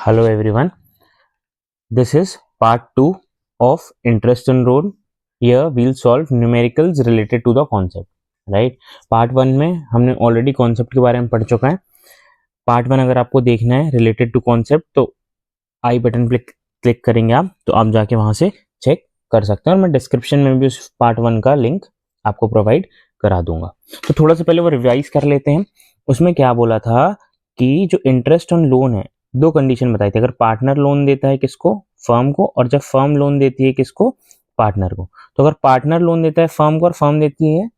Hello everyone, this is part 2 of interest on loan. Here we'll solve numericals related to the concept, right? Part 1 में हमने already concept के बारे में पढ़ चुका है. पार्ट 1 अगर आपको देखना है रिलेटेड टू कॉन्सेप्ट तो आई बटन पे क्लिक करेंगे आप, तो आप जाके वहां से चेक कर सकते हैं और मैं डिस्क्रिप्शन में भी उस पार्ट 1 का लिंक आपको प्रोवाइड करा दूंगा. तो थोड़ा सा पहले वो रिवाइज कर लेते हैं. उसमें क्या बोला था कि जो इंटरेस्ट ऑन लोन है, दो कंडीशन बताई थी. अगर पार्टनर लोन देता है किसको, फर्म को, और जब फर्म लोन देती है किसको, पार्टनर को. तो अगर पार्टनर लोन देता है फर्म को और फर्म देती है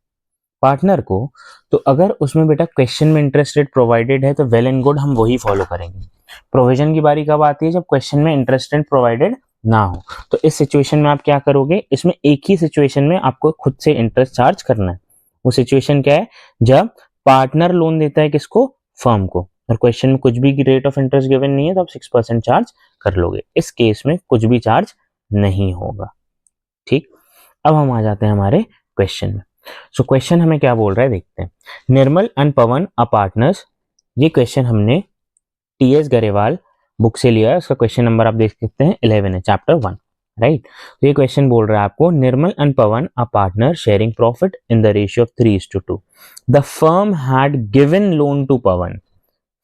पार्टनर को, तो अगर उसमें बेटा क्वेश्चन में इंटरेस्ट रेट प्रोवाइडेड है तो वेल एंड गुड, हम वही फॉलो करेंगे. प्रोविजन की बारी कब आती है, जब क्वेश्चन में इंटरेस्ट रेट प्रोवाइडेड ना हो. तो इस सिचुएशन में आप क्या करोगे, इसमें एक ही सिचुएशन में आपको खुद से इंटरेस्ट चार्ज करना है. वो सिचुएशन क्या है, जब पार्टनर लोन देता है किसको, फर्म को, और क्वेश्चन में कुछ भी रेट ऑफ इंटरेस्ट गिवन नहीं है तो आप 6% चार्ज कर लोगे. इस केस में कुछ भी चार्ज नहीं होगा. ठीक, अब हम आ जाते हैं हमारे क्वेश्चन में. सो क्वेश्चन हमें क्या बोल रहा है देखते हैं. निर्मल एंड पवन आर पार्टनर्स. ये क्वेश्चन हमने टीएस गरेवाल बुक से लिया है. उसका क्वेश्चन नंबर आप देख सकते हैं 11 है, चैप्टर 1, राइट. तो ये क्वेश्चन बोल रहा है आपको, Nirmal and Pawan are partner sharing profit in the ratio of 3:2. The firm had given loan to Pawan.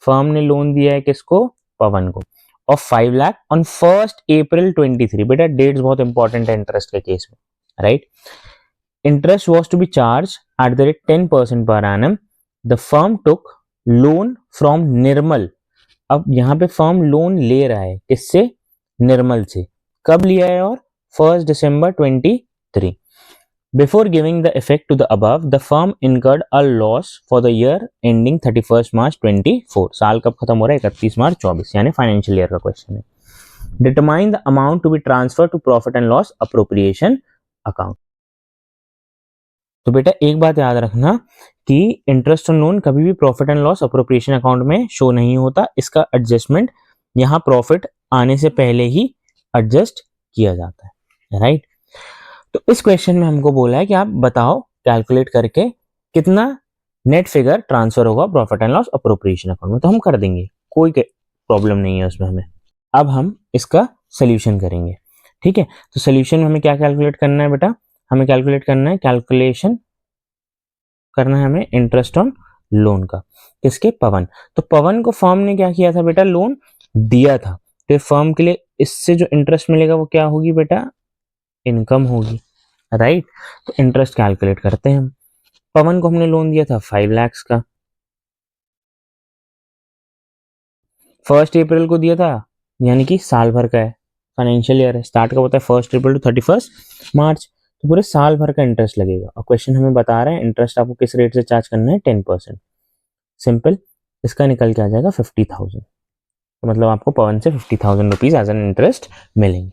Firm ने लोन दिया है किसको, पवन को, ऑफ 5 लाख ऑन 1 अप्रैल 23. बेटा डेट्स बहुत इंपॉर्टेंट है इंटरेस्ट के केस में, right. Interest was to be charged at the rate 10% per annum. The firm took loan from निर्मल. अब यहाँ पे फर्म लोन ले रहा है किससे, निर्मल से. कब लिया है, और 1 December 23. Before giving the effect to the above, the firm incurred a loss for the year ending 31st March 24. साल कब खत्म हो रहा है, 31 मार्च 24, यानी फाइनेंशियल ईयर का क्वेश्चन है. Determine the amount to be transferred to profit and loss appropriation account. तो बेटा एक बात याद रखना कि इंटरेस्ट ऑन लोन कभी भी profit and loss appropriation account में शो नहीं होता. इसका एडजस्टमेंट यहाँ प्रॉफिट आने से पहले ही एडजस्ट किया जाता है, राइट. तो इस क्वेश्चन में हमको बोला है कि आप बताओ कैलकुलेट करके कितना नेट फिगर ट्रांसफर होगा profit and loss appropriation account में. तो हम कर देंगे, कोई प्रॉब्लम नहीं है उसमें हमें. अब हम इसका सोल्यूशन करेंगे, ठीक है. तो सोल्यूशन में हमें क्या कैलकुलेट करना है बेटा, हमें कैलकुलेट करना है, कैलकुलेशन करना है हमें इंटरेस्ट ऑन लोन का. किसके, पवन. तो पवन को फर्म ने क्या किया था बेटा, लोन दिया था. तो फर्म के लिए इससे जो इंटरेस्ट मिलेगा वो क्या होगी बेटा, इनकम होगी, राइट. तो इंटरेस्ट कैलकुलेट करते हैं हम. पवन को हमने लोन दिया था 5 लाख का, 1 अप्रैल को दिया था, यानी कि साल भर का है, फाइनेंशियल ईयर है, स्टार्ट का होता है 1 अप्रैल टू 31 मार्च. तो पूरे साल भर का इंटरेस्ट लगेगा. और क्वेश्चन हमें बता रहा है इंटरेस्ट आपको किस रेट से चार्ज करना है, 10%. सिंपल, इसका निकल के आ जाएगा 50,000. तो मतलब आपको पवन से 50,000 रुपीज एज एन इंटरेस्ट मिलेंगे.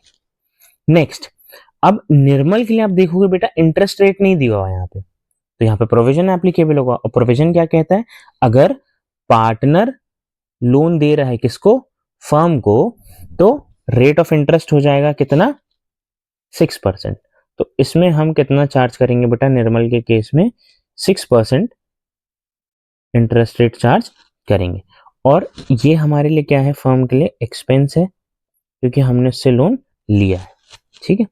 नेक्स्ट, अब निर्मल के लिए आप देखोगे बेटा इंटरेस्ट रेट नहीं दिया हुआ यहाँ पे, तो यहाँ पे प्रोविजन एप्लीकेबल होगा. और प्रोविजन क्या कहता है, अगर पार्टनर लोन दे रहा है किसको, फर्म को, तो रेट ऑफ इंटरेस्ट हो जाएगा कितना, 6%. तो इसमें हम कितना चार्ज करेंगे बेटा, निर्मल के केस में 6% इंटरेस्ट रेट चार्ज करेंगे. और ये हमारे लिए क्या है, फर्म के लिए एक्सपेंस है, क्योंकि हमने उससे लोन लिया है. ठीक है,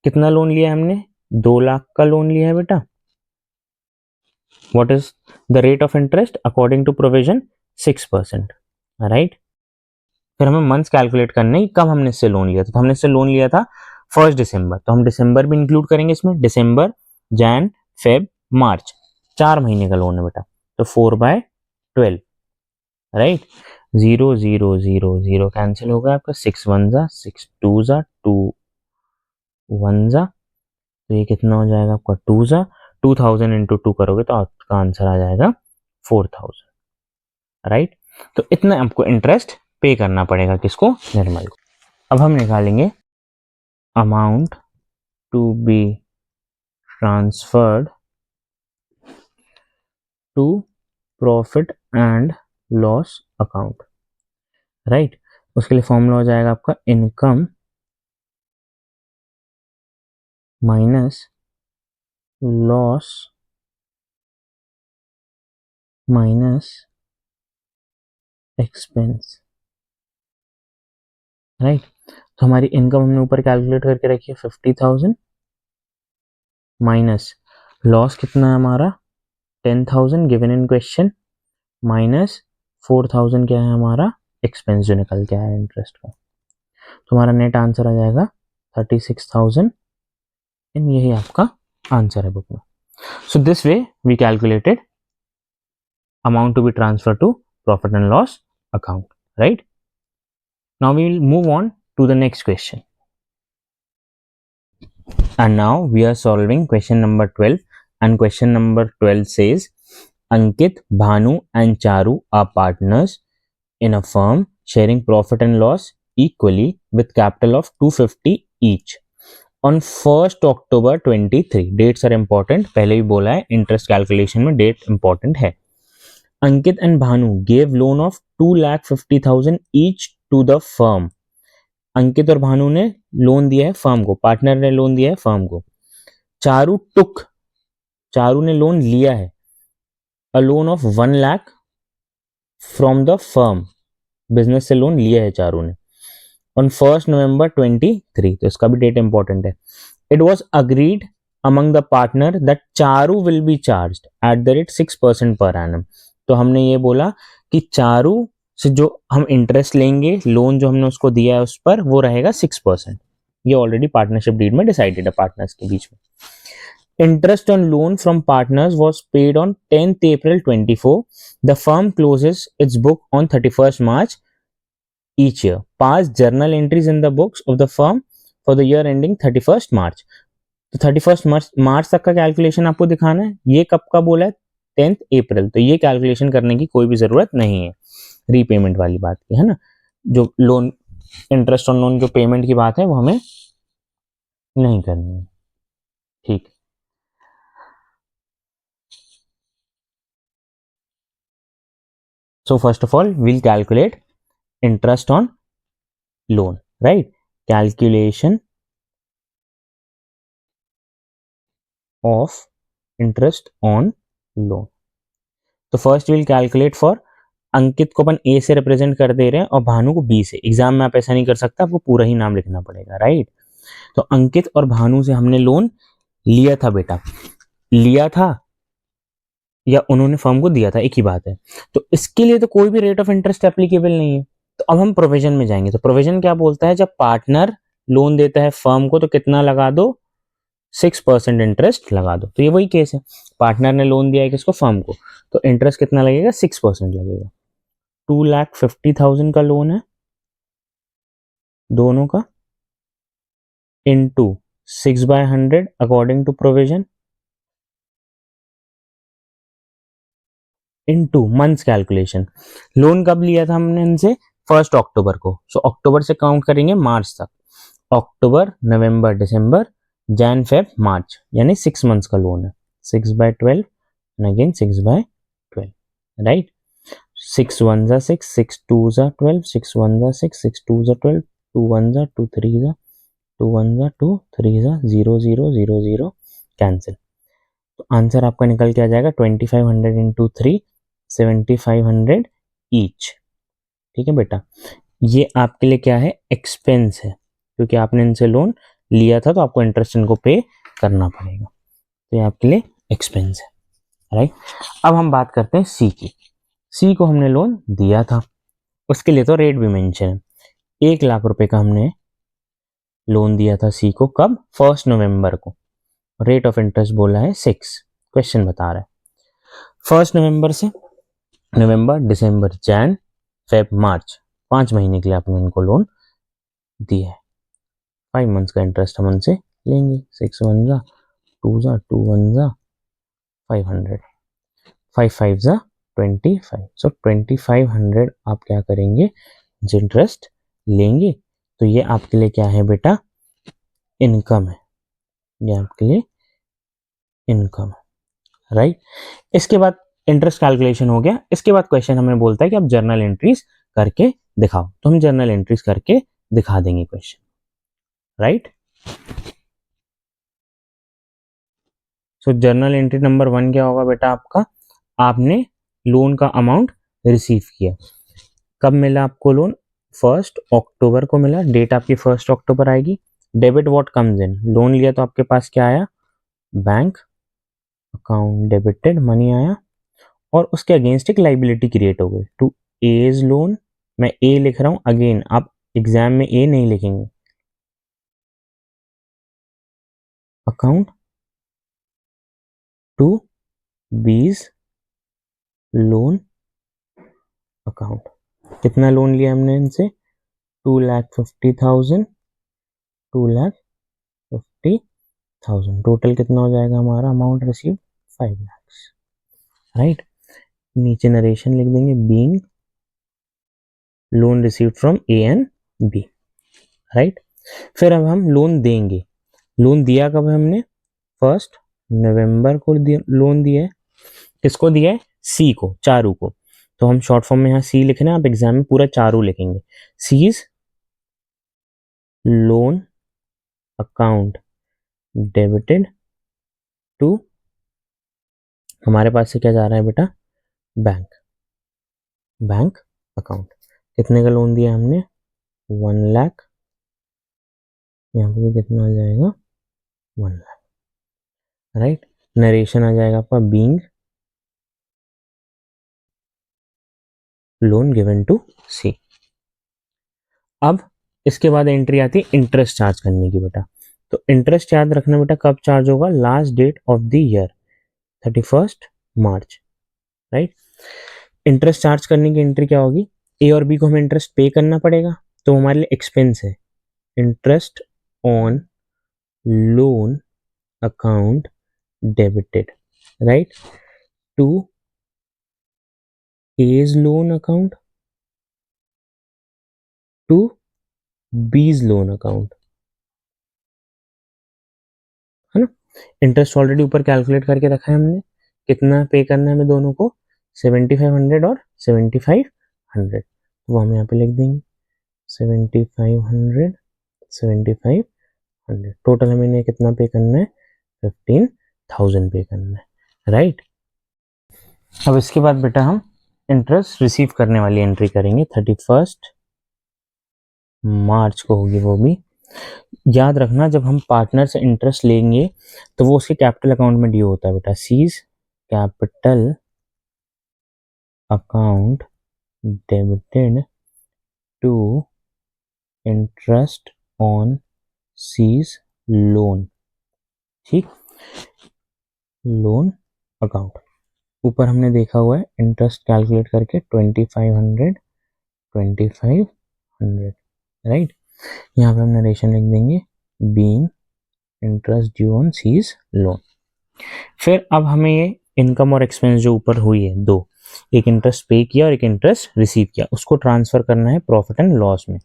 कितना लोन लिया है हमने, 2 लाख का लोन लिया है बेटा. What is the rate of interest according to provision, 6%, right. फिर हमें मंथ्स कैलकुलेट करने हैं, कब हमने इससे लोन लिया था. तो हमने इससे लोन लिया था 1 दिसंबर, तो हम दिसंबर भी इंक्लूड करेंगे इसमें. दिसंबर, जैन, फेब, मार्च, 4 महीने का लोन है बेटा. तो 4/12, राइट. 0 0 0 0 कैंसिल होगा आपका, 6 1 जा 6 2 जा 2 1 जा, तो ये कितना हो जाएगा आपका 2 जा 2000 इंटू 2 करोगे तो आपका आंसर आ जाएगा 4000, राइट. तो इतना आपको इंटरेस्ट पे करना पड़ेगा किसको, निर्मल को. अब हम निकालेंगे amount to be transferred to profit and loss account, right. उसके लिए फॉर्मूला हो जाएगा आपका income minus loss minus expense. Right. तो हमारी इनकम हमने ऊपर कैलकुलेट करके रखी है 50,000 माइनस लॉस कितना है हमारा 10,000 गिवन इन क्वेश्चन माइनस 4,000 क्या है हमारा एक्सपेंस जो निकल के आया इंटरेस्ट का। तो हमारा नेट आंसर आ जाएगा 36,000 एंड यही आपका आंसर है बुक में। So this way we calculated amount to be transferred to profit and loss account, right? Now we will move on to the next question. And now we are solving question number 12, and question number 12 says Ankit, Bhanu and Charu are partners in a firm sharing profit and loss equally with capital of 250 each. On 1st October 23, dates are important, पहले भी बोला है interest calculation में date important है। Ankit and Bhanu gave loan of 2,50,000 each to the firm. अंकित और भानु ने loan दिया है फर्म को, पार्टनर ने लोन दिया है फर्म को। चारू ने लोन लिया है a loan of 1 lakh from the firm, business से लोन लिया है चारू ने ऑन 1st November 23, तो इसका भी डेट इंपॉर्टेंट है। It was agreed among the partner that Charu will be charged eight the rate 6% per annum. तो हमने ये बोला कि चारू से जो हम इंटरेस्ट लेंगे, लोन जो हमने उसको दिया है उस पर, वो रहेगा 6%। ये ऑलरेडी पार्टनरशिप डीड में डिसाइडेड है पार्टनर्स के बीच में। Interest on loan from partners was paid on 10th April 24। The firm closes its book on 31st March each year. Pass journal entries in the books of the firm for the year ending 31st March। तो 31st मार्च तक का calculation आपको दिखाना है। ये कब का बोला है 10th April, तो ये कैलकुलेशन करने की कोई भी जरूरत नहीं है रीपेमेंट वाली बात की, है ना। जो लोन इंटरेस्ट ऑन लोन जो पेमेंट की बात है वो हमें नहीं करनी है, ठीक। So first of all we'll calculate interest on loan, right. Calculation of interest on loan. तो first will calculate for Ankit को अपन ए से रिप्रेजेंट कर दे रहे हैं और भानु को बी से। एग्जाम में आप ऐसा नहीं कर सकते, आपको पूरा ही नाम लिखना पड़ेगा, राइट। तो अंकित और भानु से हमने लोन लिया था बेटा, लिया था या उन्होंने फर्म को दिया था, एक ही बात है। तो इसके लिए तो कोई भी रेट ऑफ इंटरेस्ट एप्लीकेबल नहीं है। तो अब हम प्रोविजन में जाएंगे। तो प्रोविजन क्या बोलता है, जब पार्टनर लोन देता है फर्म को तो कितना लगा दो, 6% इंटरेस्ट लगा दो। तो ये वही केस है, पार्टनर ने लोन दिया है किसको, फर्म को, तो इंटरेस्ट कितना लगेगा, 6% लगेगा। 2,50,000 का लोन है दोनों का, into 6/100 according to provision, into months calculation. Loan कब लिया था हमने इनसे, 1st October को। सो अक्टूबर से काउंट करेंगे मार्च तक, अक्टूबर, नवंबर, दिसंबर, जैन, फेब, मार्च, यानी 6 मंथ्स का लोन है। 6/12 एंड अगेन 6/12, राइट। 6 1 जा 6, 6 2 जा 12, 6 1 जा 6, 6 2 जा 12, 2 1 जा 2, 3 जा 2, 1 जा 2, 3 जा 0 0 0 0, कैंसिल। तो आंसर आपका निकल के आ जाएगा 2500 इंटू 3, 7500 ईच। ठीक है बेटा, ये आपके लिए क्या है, एक्सपेंस है, क्योंकि आपने इनसे लोन लिया था तो आपको इंटरेस्ट इनको पे करना पड़ेगा। तो ये आपके लिए एक्सपेंस है, राइट। अब हम बात करते हैं सी की। सी को हमने लोन दिया था, उसके लिए तो रेट भी मेंशन है। 1 लाख रुपए का हमने लोन दिया था सी को, कब, 1st November को। रेट ऑफ इंटरेस्ट बोला है 6, क्वेश्चन बता रहा है 1st November से नवंबर, दिसंबर, जैन, फेब, मार्च, 5 महीने के लिए आपने इनको लोन दिया है। 5 मंथ्स का इंटरेस्ट हम उनसे लेंगे। 6 1 जा 2 जा 2 1 जा 500, 5 5 जा 25। सो 2500 आप क्या करेंगे, इंटरेस्ट लेंगे। तो ये आपके लिए क्या है बेटा, इनकम है, ये आपके लिए इनकम है, राइट। इसके बाद इंटरेस्ट कैलकुलेशन हो गया। इसके बाद क्वेश्चन हमें बोलता है कि आप जर्नल एंट्रीज करके दिखाओ। तो हम जर्नल एंट्रीज करके दिखा देंगे क्वेश्चन, राइट। सो जर्नल एंट्री नंबर 1 क्या होगा बेटा आपका, आपने लोन का अमाउंट रिसीव किया, कब मिला आपको लोन, 1 अक्टूबर को मिला, डेट आपकी 1 अक्टूबर आएगी। Debit what comes in, loan लिया तो आपके पास क्या आया, बैंक अकाउंट डेबिटेड मनी आया, और उसके अगेंस्ट एक लाइबिलिटी क्रिएट हो गई टू एज लोन। मैं ए लिख रहा हूं, अगेन आप एग्जाम में ए नहीं लिखेंगे, account to B's loan account. कितना लोन लिया हमने इनसे, 2,50,000, 2,50,000, टोटल कितना हो जाएगा हमारा अमाउंट रिसीव, 5 lakhs, राइट। नीचे नरेशन लिख देंगे, being loan received from A and B, right. फिर अब हम लोन देंगे, लोन दिया कब है हमने, 1 नवंबर को लोन दिया है, किसको दिया है, सी को, चारू को। तो हम शॉर्ट फॉर्म में यहाँ सी लिख रहे हैं, आप एग्जाम में पूरा चारू लिखेंगे, C's loan account debited to, हमारे पास से क्या जा रहा है बेटा, बैंक, बैंक अकाउंट। कितने का लोन दिया हमने, 1 लाख, यहाँ पे भी कितना आ जाएगा, 1 लाख, राइट। नरेशन आ जाएगा आपका, बीइंग लोन गिवन टू सी। अब इसके बाद एंट्री आती है इंटरेस्ट चार्ज करने की बेटा। तो इंटरेस्ट याद रखना बेटा, कब चार्ज होगा, last date of the year 31 March, right. Interest charge करने की एंट्री क्या होगी, ए और बी को हमें इंटरेस्ट पे करना पड़ेगा, तो हमारे लिए एक्सपेंस है, interest on loan account debited, right, to A's loan account to B's loan account, है ना। इंटरेस्ट ऑलरेडी ऊपर कैलकुलेट करके रखा है हमने, कितना पे करना है हमें दोनों को, 7500 और 7500, तो वो हम यहाँ पे लिख देंगे 7500, 7500, टोटल हमें इन्हें कितना पे करना है, 15,000 पे करना है, राइट। अब इसके बाद बेटा हम इंटरेस्ट रिसीव करने वाली एंट्री करेंगे, 31 मार्च को होगी वो भी। याद रखना, जब हम पार्टनर से इंटरेस्ट लेंगे तो वो उसके कैपिटल अकाउंट में ड्यू होता है बेटा, C's capital account debited to interest on C's loan, ठीक, लोन अकाउंट। ऊपर हमने देखा हुआ है इंटरेस्ट कैलकुलेट करके 2500, 2500, राइट। यहाँ पे हम नरेशन लिख देंगे, being interest due on C's loan. फिर अब हमें ये इनकम और एक्सपेंस जो ऊपर हुई है दो, एक इंटरेस्ट पे किया और एक इंटरेस्ट रिसीव किया, उसको ट्रांसफर करना है प्रॉफिट एंड लॉस में।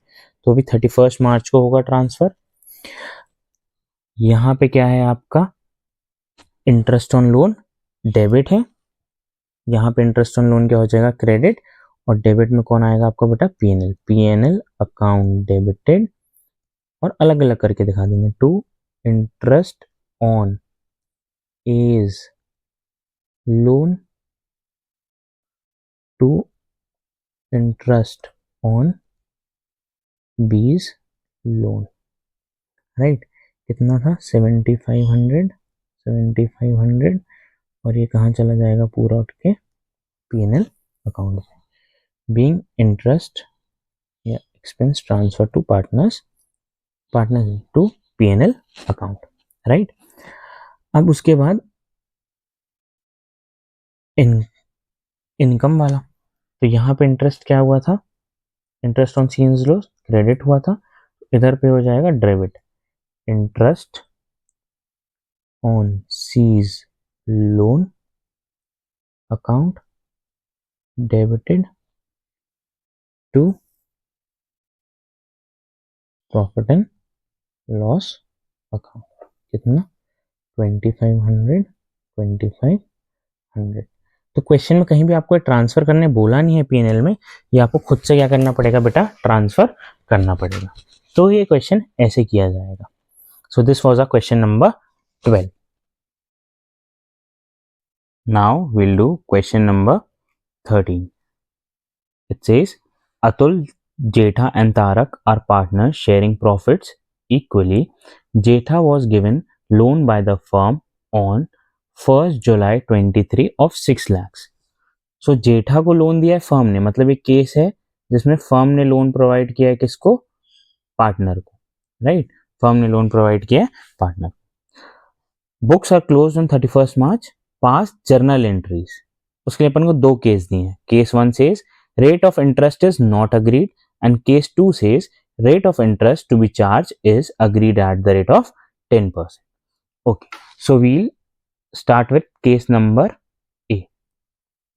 तो अभी 31 मार्च को होगा ट्रांसफर। यहाँ पे क्या है आपका, इंटरेस्ट ऑन लोन डेबिट है, यहाँ पे इंटरेस्ट ऑन लोन क्या हो जाएगा, क्रेडिट, और डेबिट में कौन आएगा आपका बेटा, पीएनएल, पीएनएल अकाउंट डेबिटेड, और अलग अलग करके दिखा देंगे, to interest on A's loan to interest on B's loan, right. कितना था, 7500, 7500, और ये कहाँ चला जाएगा, पूरा उठ के पीएनएल अकाउंट में, बीइंग इंटरेस्ट या expense transfer to partners, partner to PNL account, right. अब उसके बाद इनकम वाला, तो यहाँ पे इंटरेस्ट क्या हुआ था, इंटरेस्ट ऑन सीन्स लो क्रेडिट हुआ था, इधर पे हो जाएगा debit, interest on C's loan account debited to profit and loss account, कितना, 2500, 2500। तो क्वेश्चन में कहीं भी आपको ट्रांसफर करने बोला नहीं है पीएनएल में, ये आपको खुद से क्या करना पड़ेगा बेटा, ट्रांसफर करना पड़ेगा। तो ये क्वेश्चन ऐसे किया जाएगा। So this was a question number 12। Now will do question number 13। It says Atul Jetha and Tarak are partners sharing profits equally. Jetha was given loan by the firm on 1st July 23 of 6 lakhs. सो जेठा को loan दिया है firm ने, मतलब एक case है जिसमें firm ने loan provide किया है किसको, पार्टनर को, राइट, फर्म ने लोन प्रोवाइड किया है partner. Books are close on 31 March, pass journal entries, उसके लिए अपन को दो केस दिए हैं। Case 1 says rate of interest is not agreed and case 2 says rate of interest to be charge is agreed at the rate of 10%। Okay, so we'll start with case number A,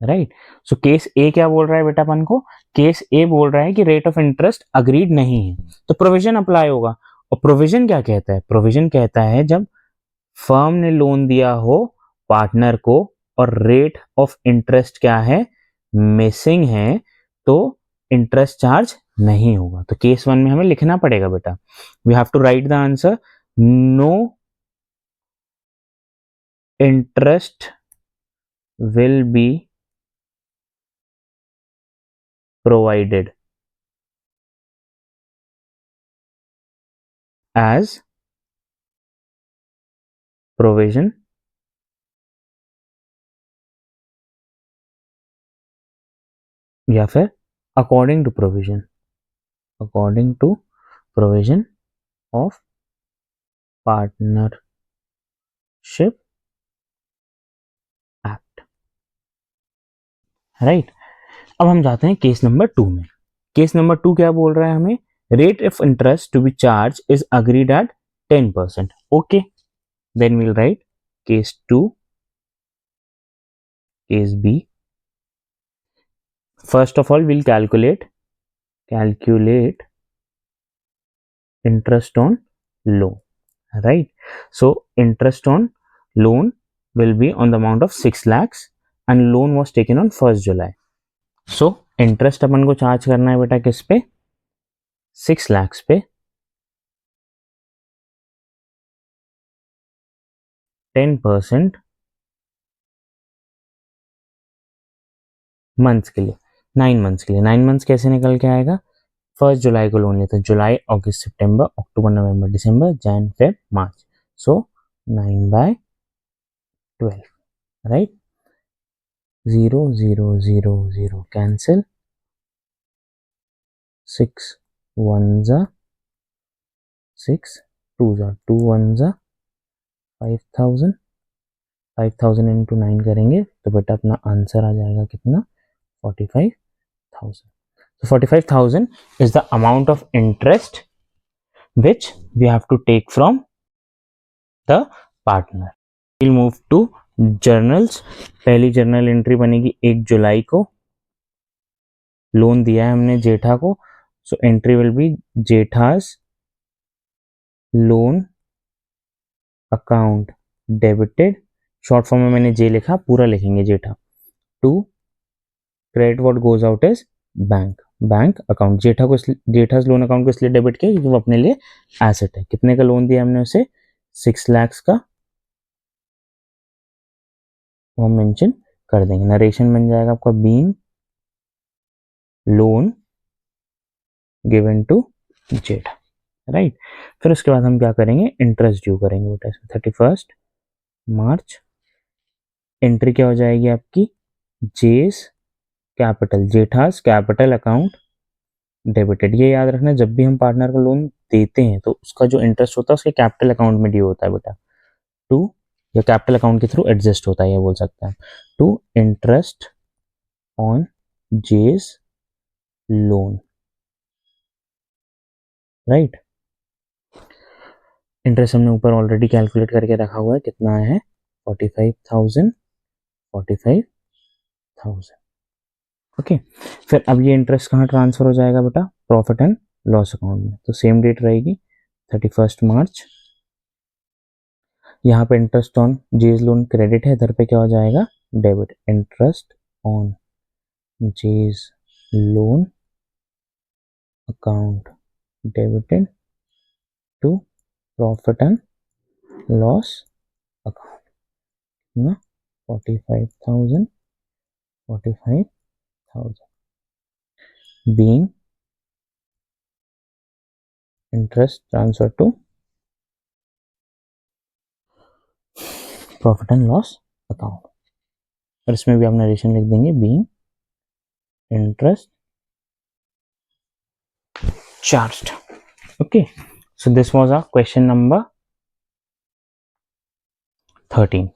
right. So case A क्या बोल रहा है बेटा अपन को, case ए बोल रहा है कि रेट ऑफ इंटरेस्ट अग्रीड नहीं है, तो प्रोविजन अप्लाई होगा। और प्रोविजन क्या कहता है, प्रोविजन कहता है जब फर्म ने लोन दिया हो पार्टनर को और रेट ऑफ इंटरेस्ट क्या है, मिसिंग है, तो इंटरेस्ट चार्ज नहीं होगा। तो केस 1 में हमें लिखना पड़ेगा बेटा, we have to write the answer, no interest will be provided as provision या फिर according to provision, according to provision of partnership act, right. अब हम जाते हैं केस नंबर 2 में। केस नंबर 2 क्या बोल रहा है हमें, rate of interest to be charge is agreed at 10%। Okay, then we'll write case 2, case B. First of all we'll calculate interest on loan, right? So interest on loan will be on the amount of 6 lakhs and loan was taken on 1st July. So interest अपन को charge करना है बेटा किस पे, 6 lakhs पे, 10% months के लिए, 9 months के लिए। 9 मंथ्स कैसे निकल के आएगा, 1st जुलाई को लोन लेते हैं, जुलाई अगस्त सितंबर अक्टूबर नवंबर दिसंबर Jan Feb March, so 9/12, right. 0 0 0 0 cancel, 6 1s are 6, 2s are 2 1s are 5000, 5000 into 9 करेंगे तो बेटा अपना आंसर आ जाएगा कितना, 45,000। So 45,000 is the amount of interest which we have to take from the partner. We'll move to journals. पहली journal entry बनेगी 1 जुलाई को, loan दिया है हमने जेठा को, so entry will be Jetha's loan account debited, short form में मैंने जे लिखा, पूरा लिखेंगे Jetha, to credit what goes out is bank account. Jetha को जेठास लोन अकाउंट को इसलिए डेबिट किया क्योंकि वो अपने लिए एसेट है। कितने का लोन दिया हमने उसे, 6 lakhs का, वो हम मेंशन कर देंगे। नरेशन बन जाएगा आपका being loan given to Jetha, right. फिर उसके बाद हम क्या करेंगे, इंटरेस्ट ड्यू करेंगे बेटा इसमें 31 मार्च। एंट्री क्या हो जाएगी आपकी, जेस कैपिटल, जेठास कैपिटल अकाउंट डेबिटेड। ये याद रखना, जब भी हम पार्टनर को लोन देते हैं तो उसका जो इंटरेस्ट होता है उसके कैपिटल अकाउंट में ड्यू होता है बेटा, टू या कैपिटल अकाउंट के थ्रू एडजस्ट होता है, ये बोल सकता है, टू इंटरेस्ट ऑन जेस लोन, राइट। इंटरेस्ट हमने ऊपर ऑलरेडी कैलकुलेट करके रखा हुआ है, कितना है 45,000, 45,000। ओके, फिर अब ये इंटरेस्ट कहाँ ट्रांसफर हो जाएगा बेटा, प्रॉफिट एंड लॉस अकाउंट में। तो सेम डेट रहेगी 31 मार्च। यहाँ पे interest on J's loan credit है, इधर पे क्या हो जाएगा debit, interest on J's loan account debited to profit and loss account ना, 45,000 being interest transfer to profit and loss account, और इसमें भी आप नरेशन लिख देंगे being interest charged. Okay, so this was our question number 13,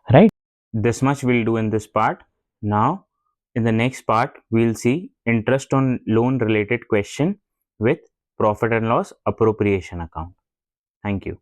right? This much we'll do in this part. Now in the next part we'll see interest on loan related question with profit and loss appropriation account. Thank you.